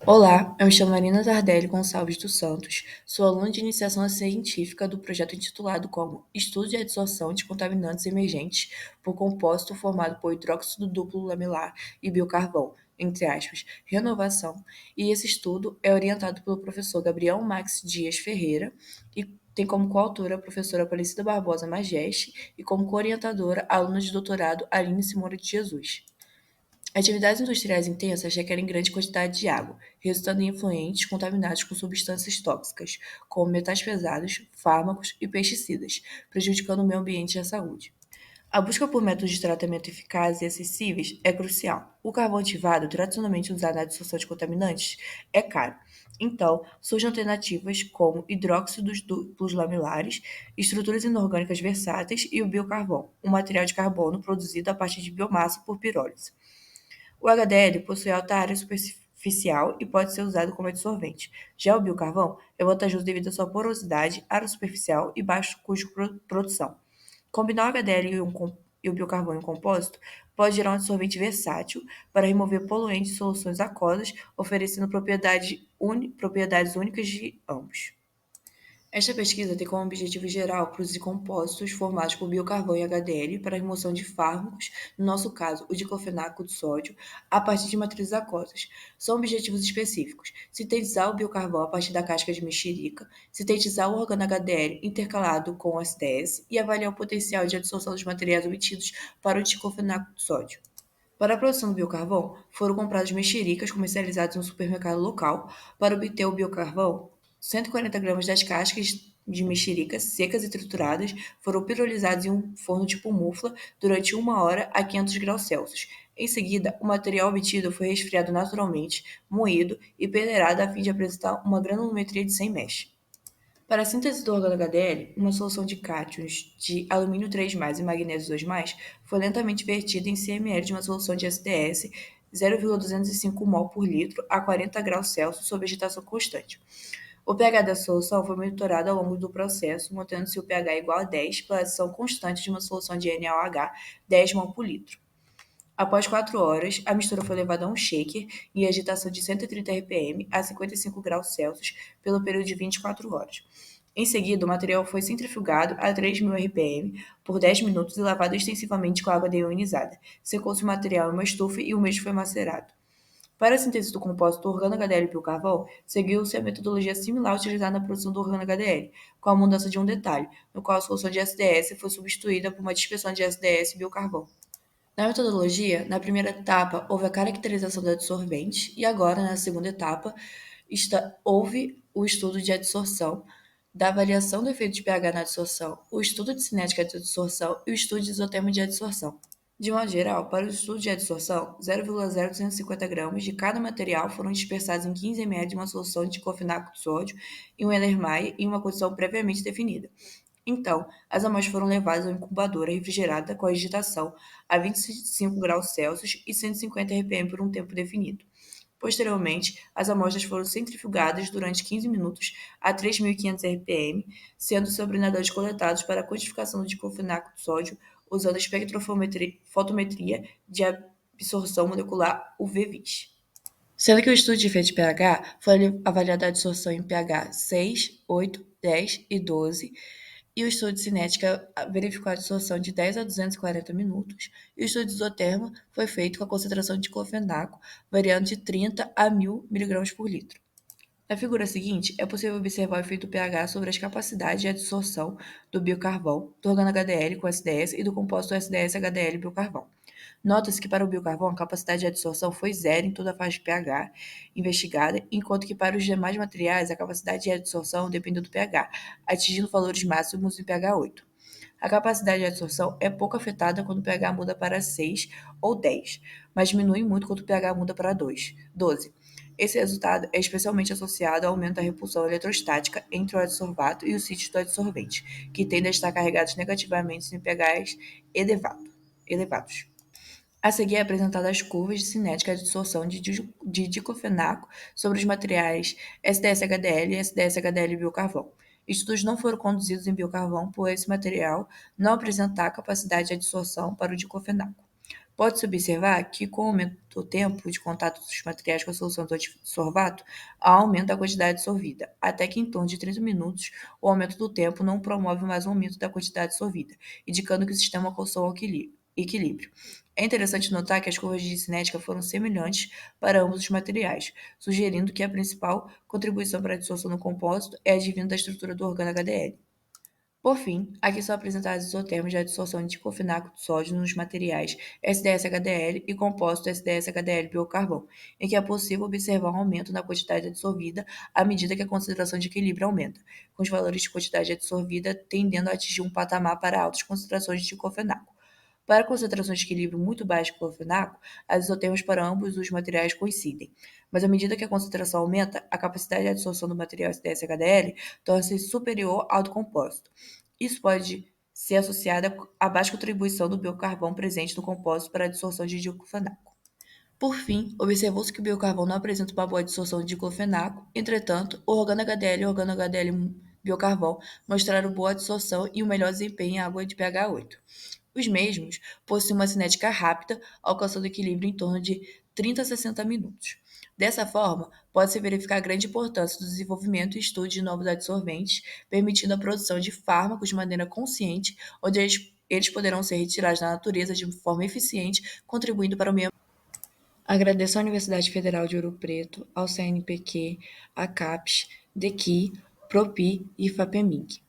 Olá, eu me chamo Marina Tardelli Gonçalves dos Santos, sou aluna de iniciação científica do projeto intitulado como Estudo de Adsorção de Contaminantes Emergentes por Composto Formado por Hidróxido Duplo Lamilar e Biocarvão, entre aspas, renovação, e esse estudo é orientado pelo professor Gabriel Max Dias Ferreira e tem como coautora a professora Aparecida Barbosa Mageste e como co-orientadora a aluna de doutorado Aline Simone de Jesus. Atividades industriais intensas requerem grande quantidade de água, resultando em efluentes contaminados com substâncias tóxicas, como metais pesados, fármacos e pesticidas, prejudicando o meio ambiente e a saúde. A busca por métodos de tratamento eficazes e acessíveis é crucial. O carvão ativado, tradicionalmente usado na dissolução de contaminantes, é caro. Então, surgem alternativas como hidróxidos duplos lamilares, estruturas inorgânicas versáteis e o biocarvão, um material de carbono produzido a partir de biomassa por pirólise. O HDL possui alta área superficial e pode ser usado como adsorvente. Já o biocarvão é vantajoso devido à sua porosidade, área superficial e baixo custo de produção. Combinar o HDL e o biocarvão em um compósito pode gerar um adsorvente versátil para remover poluentes e soluções aquosas, oferecendo propriedades únicas de ambos. Esta pesquisa tem como objetivo geral produzir compostos formados por biocarvão e HDL para a remoção de fármacos, no nosso caso, o diclofenaco de sódio, a partir de matrizes aquosas. São objetivos específicos: sintetizar o biocarvão a partir da casca de mexerica, sintetizar o organo-HDL intercalado com o SDS e avaliar o potencial de adsorção dos materiais obtidos para o diclofenaco de sódio. Para a produção do biocarvão, foram compradas mexericas comercializadas no supermercado local. Para obter o biocarvão, 140 gramas das cascas de mexerica secas e trituradas foram pirolizadas em um forno tipo mufla durante 1 hora a 500 graus Celsius. Em seguida, o material obtido foi resfriado naturalmente, moído e peneirado a fim de apresentar uma granulometria de 100 mesh. Para a síntese do organo HDL, uma solução de cátions de alumínio 3+, e magnésio 2+, foi lentamente vertida em 100 ml de uma solução de SDS 0,205 mol por litro a 40 graus Celsius sob agitação constante. O pH da solução foi monitorado ao longo do processo, mantendo-se o pH igual a 10 pela adição constante de uma solução de NaOH 10 mol por litro. Após 4 horas, a mistura foi levada a um shaker em agitação de 130 rpm a 55 graus Celsius pelo período de 24 horas. Em seguida, o material foi centrifugado a 3.000 rpm por 10 minutos e lavado extensivamente com água deionizada. Secou-se o material em uma estufa e o mesmo foi macerado. Para a síntese do composto organo-HDL biocarvão, seguiu-se a metodologia similar utilizada na produção do organo-HDL, com a mudança de um detalhe, no qual a solução de SDS foi substituída por uma dispersão de SDS biocarvão. Na metodologia, na primeira etapa, houve a caracterização do adsorvente e agora, na segunda etapa, houve o estudo de adsorção, da avaliação do efeito de pH na adsorção, o estudo de cinética de adsorção e o estudo de isotermo de adsorção. De modo geral, para o estudo de adsorção, 0,0250 gramas de cada material foram dispersados em 15 ml de uma solução de diclofenaco de sódio e um Erlenmeyer em uma condição previamente definida. Então, as amostras foram levadas à incubadora refrigerada com agitação a 25 graus Celsius e 150 rpm por um tempo definido. Posteriormente, as amostras foram centrifugadas durante 15 minutos a 3.500 rpm, sendo os sobrenadores coletados para a quantificação do diclofenaco de sódio usando a espectrofotometria de absorção molecular UV-Vis. Sendo que o estudo de efeito de pH foi avaliado a absorção em pH 6, 8, 10 e 12, e o estudo de cinética verificou a absorção de 10 a 240 minutos, e o estudo de isotermo foi feito com a concentração de diclofenaco variando de 30 a 1.000 mg por litro. Na figura seguinte, é possível observar o efeito pH sobre as capacidades de adsorção do biocarvão, do organo HDL com SDS e do composto SDS-HDL biocarvão. Nota-se que para o biocarvão a capacidade de adsorção foi zero em toda a faixa de pH investigada, enquanto que para os demais materiais a capacidade de adsorção depende do pH, atingindo valores máximos em pH 8. A capacidade de adsorção é pouco afetada quando o pH muda para 6 ou 10, mas diminui muito quando o pH muda para 12. Esse resultado é especialmente associado ao aumento da repulsão eletrostática entre o adsorvato e os sítios do adsorvente, que tendem a estar carregados negativamente em pHs elevados. A seguir é apresentada as curvas de cinética de absorção de diclofenaco sobre os materiais SDS-HDL e SDS-HDL biocarvão. Estudos não foram conduzidos em biocarvão por esse material não apresentar capacidade de adsorção para o diclofenaco. Pode-se observar que, com o aumento do tempo de contato dos materiais com a solução do sorvato, há aumento da quantidade dissolvida, até que em torno de 30 minutos, o aumento do tempo não promove mais o aumento da quantidade dissolvida, indicando que o sistema alcançou o equilíbrio. É interessante notar que as curvas de cinética foram semelhantes para ambos os materiais, sugerindo que a principal contribuição para a dissorção no compósito é advinda da estrutura do organo HDL. Por fim, aqui são apresentados isotermos de adsorção de diclofenaco de sódio nos materiais SDS-HDL e composto SDS-HDL-biocarvão, em que é possível observar um aumento na quantidade adsorvida à medida que a concentração de equilíbrio aumenta, com os valores de quantidade adsorvida tendendo a atingir um patamar para altas concentrações de diclofenaco. Para concentrações de equilíbrio muito baixas de clorofenaco, as isotermos para ambos os materiais coincidem, mas à medida que a concentração aumenta, a capacidade de adsorção do material SDS-HDL torna-se superior ao do composto. Isso pode ser associado à baixa contribuição do biocarvão presente no compósito para a adsorção de diclofenaco. Por fim, observou-se que o biocarvão não apresenta uma boa dissolução de diclofenaco, entretanto, o organo HDL e o organo HDL biocarvão mostraram boa dissolução e um melhor desempenho em água de pH 8. Os mesmos possuem uma cinética rápida, alcançando equilíbrio em torno de 30 a 60 minutos. Dessa forma, pode-se verificar a grande importância do desenvolvimento e estudo de novos adsorventes, permitindo a produção de fármacos de maneira consciente, onde eles poderão ser retirados da natureza de forma eficiente, contribuindo para o meio. Agradeço à Universidade Federal de Ouro Preto, ao CNPq, à CAPES, DEQI, PROPI e FAPEMIG.